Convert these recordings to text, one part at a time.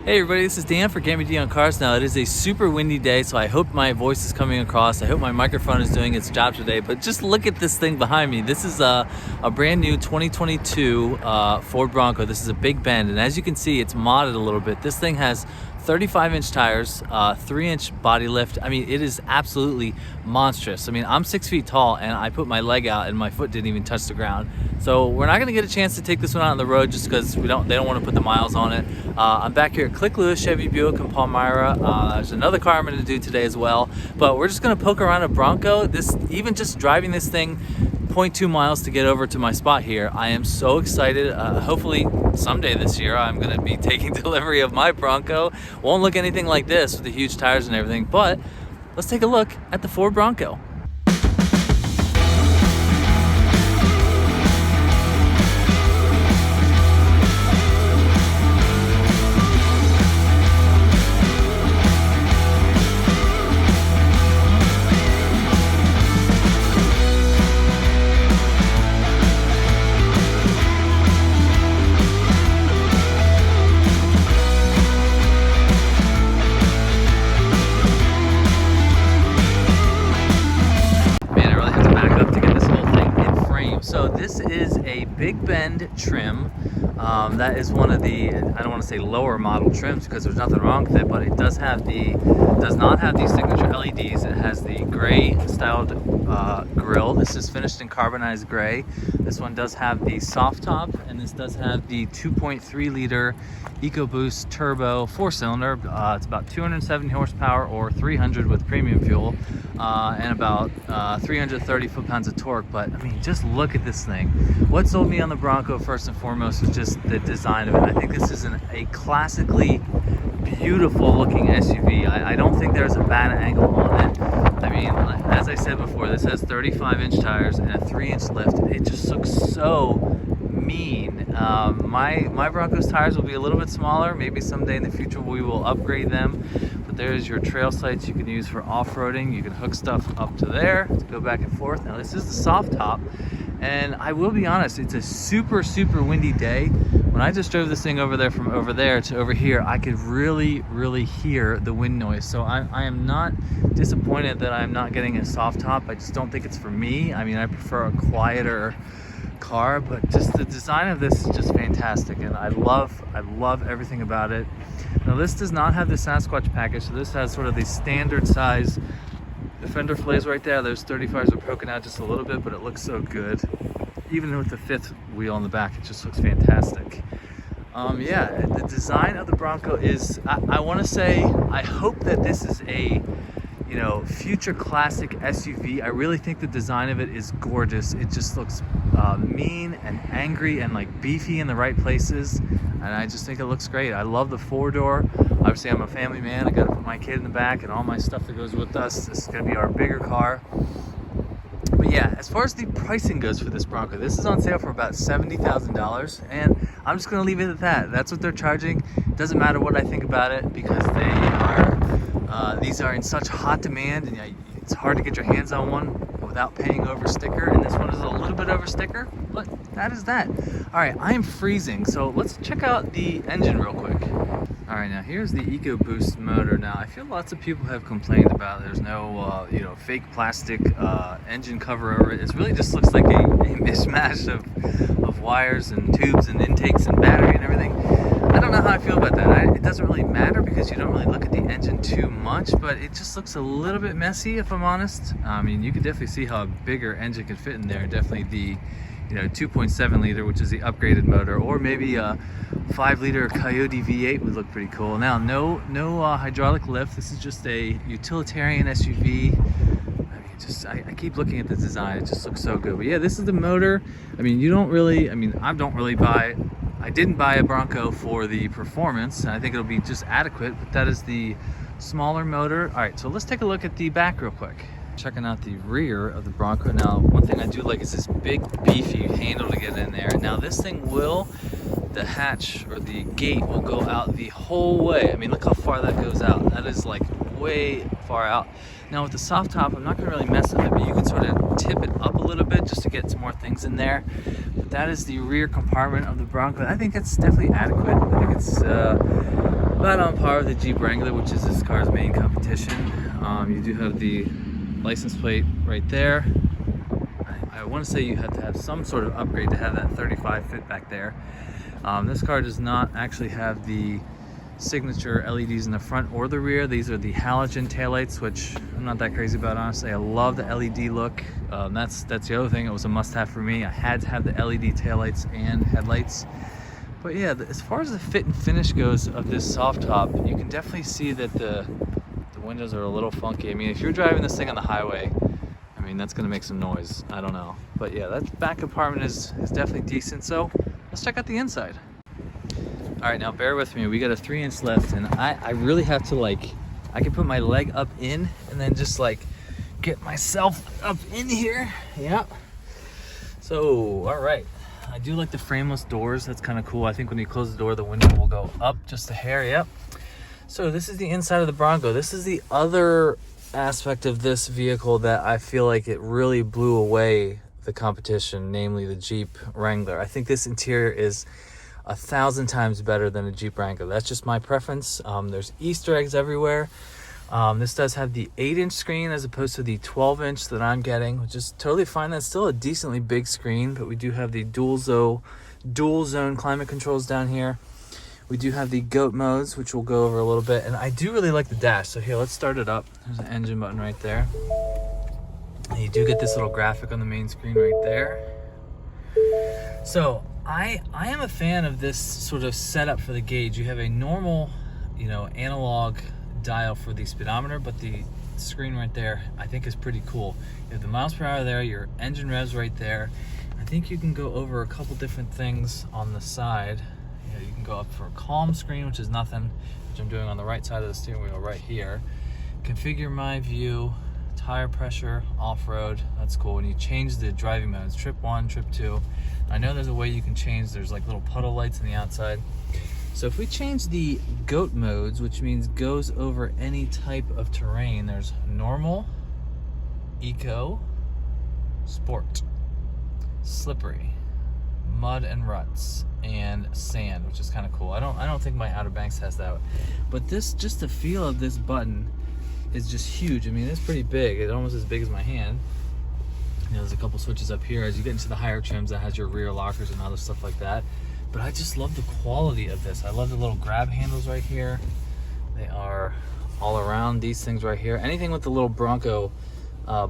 Hey everybody, this is Dan for GemmyD on Cars Now. It is a super windy day, so I hope my voice is coming across. I hope my microphone is doing its job today, but just look at this thing behind me. This is a brand new 2022 Ford Bronco. This is a big bend, and as you can see, it's modded a little bit. This thing has 35-inch tires, 3-inch body lift. I mean, it is absolutely monstrous. I mean, I'm 6 feet tall, and I put my leg out, and my foot didn't even touch the ground. So we're not going to get a chance to take this one out on the road just because they don't want to put the miles on it. I'm back here at Klick Lewis Chevy Buick in Palmyra. There's another car I'm going to do today as well, but we're just going to poke around a Bronco. Even just driving this thing 0.2 miles to get over to my spot here, I am so excited. Hopefully someday this year I'm going to be taking delivery of my Bronco. Won't look anything like this with the huge tires and everything, but let's take a look at the Ford Bronco. So this is a big bend trim. That is one of the, I don't want to say lower model trims because there's nothing wrong with it, but it does not have these signature LEDs. It has the gray styled grille. This is finished in carbonized gray. This one does have the soft top, and this does have the 2.3 liter EcoBoost turbo 4-cylinder. It's about 270 horsepower or 300 with premium fuel, and about 330 foot-pounds of torque. But I mean, just look at this thing. What sold me on the Bronco first and foremost was just the design of it. I think this is a classically beautiful looking SUV. I don't think there's a bad angle on it. I mean, as I said before, this has 35-inch tires and a 3-inch lift. It just looks so mean. My Bronco's tires will be a little bit smaller. Maybe someday in the future we will upgrade them. But there's your trail sites you can use for off-roading. You can hook stuff up to there to go back and forth. Now this is the soft top, and I will be honest, it's a super windy day. When I just drove this thing over there, from over there to over here, I could really hear the wind noise. So I am not disappointed that I'm not getting a soft top. I just don't think it's for me. I mean, I prefer a quieter car, but just the design of this is just fantastic, and I love everything about it. Now this does not have the Sasquatch package, so this has sort of the standard size fender flares right there. Those 35s are poking out just a little bit, but it looks so good. Even with the 5th wheel on the back, it just looks fantastic. Yeah, the design of the Bronco is, I want to say, I hope that this is a, you know, future classic SUV. I really think the design of it is gorgeous. It just looks mean and angry and like beefy in the right places, and I just think it looks great. I love the 4-door. Obviously I'm a family man. I gotta put my kid in the back and all my stuff that goes with us. This is gonna be our bigger car. But yeah, as far as the pricing goes for this Bronco, this is on sale for about $70,000, and I'm just gonna leave it at that. That's what they're charging. Doesn't matter what I think about it, because they are these are in such hot demand, and it's hard to get your hands on one without paying over sticker, and this one is a little bit over sticker, but that is that. All right, I am freezing, so let's check out the engine real quick. All right, now here's the EcoBoost motor. Now I feel lots of people have complained about there's no you know, fake plastic engine cover over it. It really just looks like a mishmash of wires and tubes and intakes and battery and everything. I don't know how I feel about that. It doesn't really matter because you don't really look at the engine too much, but it just looks a little bit messy, if I'm honest. I mean, you can definitely see how a bigger engine can fit in there. Definitely the, you know, 2.7 liter, which is the upgraded motor, or maybe a 5 liter Coyote V8 would look pretty cool. Now, no hydraulic lift. This is just a utilitarian SUV. I keep looking at the design. It just looks so good. But yeah, this is the motor. I mean, I didn't buy a Bronco for the performance, and I think it'll be just adequate, but that is the smaller motor. All right, so let's take a look at the back real quick. Checking out the rear of the Bronco. Now, one thing I do like is this big, beefy handle to get in there. Now, this thing the hatch or the gate will go out the whole way. I mean, look how far that goes out. That is like way far out. Now with the soft top, I'm not gonna really mess with it, but you can sort of tip it up a little bit just to get some more things in there. But that is the rear compartment of the Bronco. I think it's definitely adequate. I think it's about on par with the Jeep Wrangler, which is this car's main competition. You do have the license plate right there. I want to say you have to have some sort of upgrade to have that 35 fit back there. This car does not actually have the signature LEDs in the front or the rear. These are the halogen taillights, which I'm not that crazy about, honestly. I love the LED look. That's the other thing. It was a must-have for me. I had to have the LED taillights and headlights. But yeah, as far as the fit and finish goes of this soft top, you can definitely see that the windows are a little funky. I mean, if you're driving this thing on the highway, I mean, that's gonna make some noise. I don't know. But yeah, that back compartment is definitely decent. So let's check out the inside. All right, now bear with me. We got a 3-inch lift, and I really have to, like, I can put my leg up in and then just like get myself up in here. Yeah. So, all right. I do like the frameless doors. That's kind of cool. I think when you close the door, the window will go up just a hair. Yep. So this is the inside of the Bronco. This is the other aspect of this vehicle that I feel like it really blew away the competition, namely the Jeep Wrangler. I think this interior is 1,000 times better than a Jeep Wrangler. That's just my preference. There's Easter eggs everywhere. This does have the 8-inch screen as opposed to the 12-inch that I'm getting, which is totally fine. That's still a decently big screen, but we do have the dual zone climate controls down here. We do have the GOAT modes, which we'll go over a little bit, and I do really like the dash. So here, let's start it up. There's an engine button right there. And you do get this little graphic on the main screen right there. So I am a fan of this sort of setup for the gauge. You have a normal, analog dial for the speedometer, but the screen right there I think is pretty cool. You have the miles per hour there, your engine revs right there. I think you can go over a couple different things on the side. You can go up for a calm screen, which is nothing, which I'm doing on the right side of the steering wheel right here. Configure my view, tire pressure, off-road. That's cool. When you change the driving modes, trip 1, trip 2. I know there's a way you can change, there's like little puddle lights on the outside. So if we change the GOAT modes, which means goes over any type of terrain, there's normal, eco, sport, slippery, mud and ruts, and sand, which is kind of cool. I don't think my Outer Banks has that, but this, just the feel of this button is just huge. I mean, it's pretty big. It's almost as big as my hand. There's a couple switches up here. As you get into the higher trims, that has your rear lockers and other stuff like that. But I just love the quality of this. I love the little grab handles right here. They are all around these things right here. Anything with the little Bronco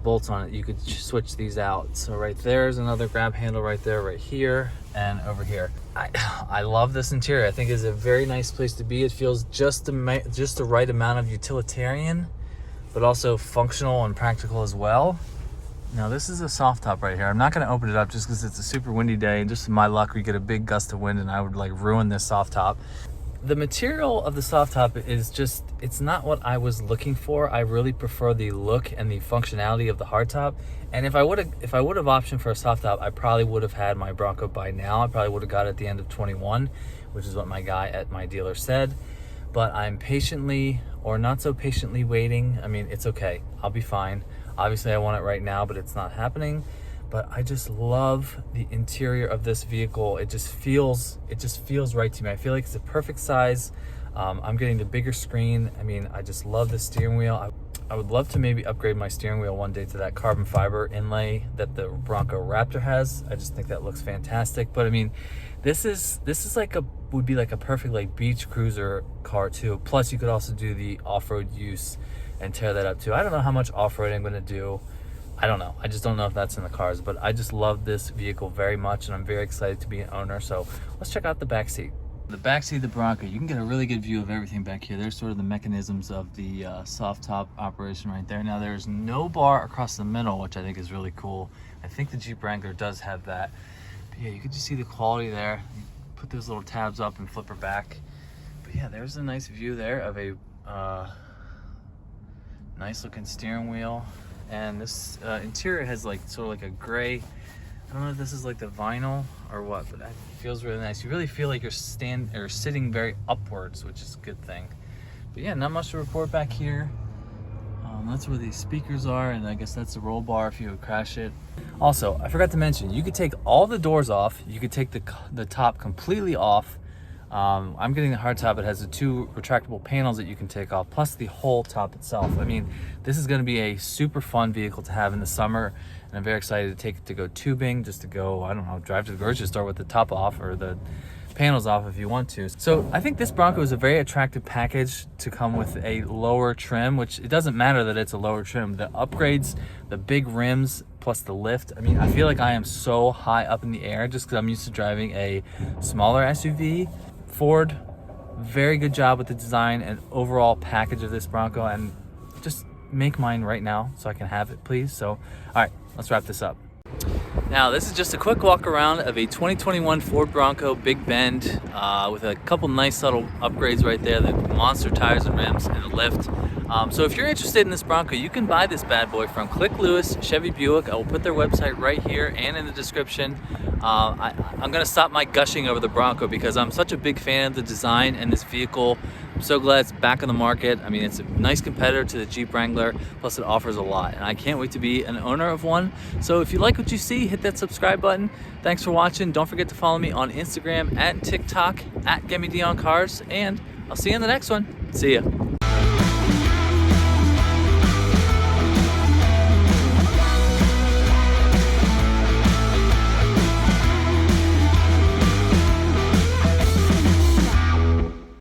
bolts on it, you could switch these out. So right there's another grab handle right there, right here, and over here. I love this interior. I think it's a very nice place to be. It feels just the right amount of utilitarian, but also functional and practical as well. Now this is a soft top right here. I'm not going to open it up just because it's a super windy day, and just in my luck we get a big gust of wind and I would like ruin this soft top. The material of the soft top is just, it's not what I was looking for. I really prefer the look and the functionality of the hard top. And if I would have optioned for a soft top, I probably would have had my Bronco by now. I probably would have got it at the end of 21, which is what my guy at my dealer said. But I'm patiently, or not so patiently, waiting. I mean, it's okay. I'll be fine. Obviously I want it right now, but it's not happening. But I just love the interior of this vehicle. It just feels right to me. I feel like it's a perfect size. I'm getting the bigger screen. I mean, I just love the steering wheel. I would love to maybe upgrade my steering wheel one day to that carbon fiber inlay that the Bronco Raptor has. I just think that looks fantastic. But I mean, this is like would be like a perfect like beach cruiser car too. Plus you could also do the off-road use and tear that up too. I don't know how much off-road I'm gonna do. I don't know. I just don't know if that's in the cars, but I just love this vehicle very much and I'm very excited to be an owner. So let's check out the back seat. The back seat of the Bronco, you can get a really good view of everything back here. There's sort of the mechanisms of the soft top operation right there. Now there's no bar across the middle, which I think is really cool. I think the Jeep Wrangler does have that. But yeah, you can just see the quality there. You put those little tabs up and flip her back. But yeah, there's a nice view there of a nice looking steering wheel. And this interior has like sort of like a gray, I don't know if this is like the vinyl or what, but it feels really nice. You really feel like you're sitting very upwards, which is a good thing. But yeah, not much to report back here. That's where these speakers are, and I guess that's the roll bar if you would crash it. Also, I forgot to mention, you could take all the doors off. You could take the top completely off. I'm getting the hardtop. It has the 2 retractable panels that you can take off, plus the whole top itself. I mean, this is going to be a super fun vehicle to have in the summer, and I'm very excited to take it to go tubing, just to go, I don't know, drive to the grocery store with the top off or the panels off if you want to. So I think this Bronco is a very attractive package to come with a lower trim, which it doesn't matter that it's a lower trim. The upgrades, the big rims, plus the lift. I mean, I feel like I am so high up in the air just because I'm used to driving a smaller SUV. Ford, very good job with the design and overall package of this Bronco, and just make mine right now so I can have it, please. So, all right, let's wrap this up. Now, this is just a quick walk around of a 2021 Ford Bronco Big Bend with a couple nice little upgrades right there, the monster tires and rims and the lift. So if you're interested in this Bronco, you can buy this bad boy from Klick Lewis Chevy Buick. I will put their website right here and in the description. I'm gonna stop my gushing over the Bronco because I'm such a big fan of the design and this vehicle. I'm so glad it's back on the market. I mean, it's a nice competitor to the Jeep Wrangler, plus it offers a lot, and I can't wait to be an owner of one. So if you like what you see, hit that subscribe button. Thanks for watching. Don't forget to follow me on Instagram and TikTok at GemmyD on Cars, and I'll see you in the next one. See ya.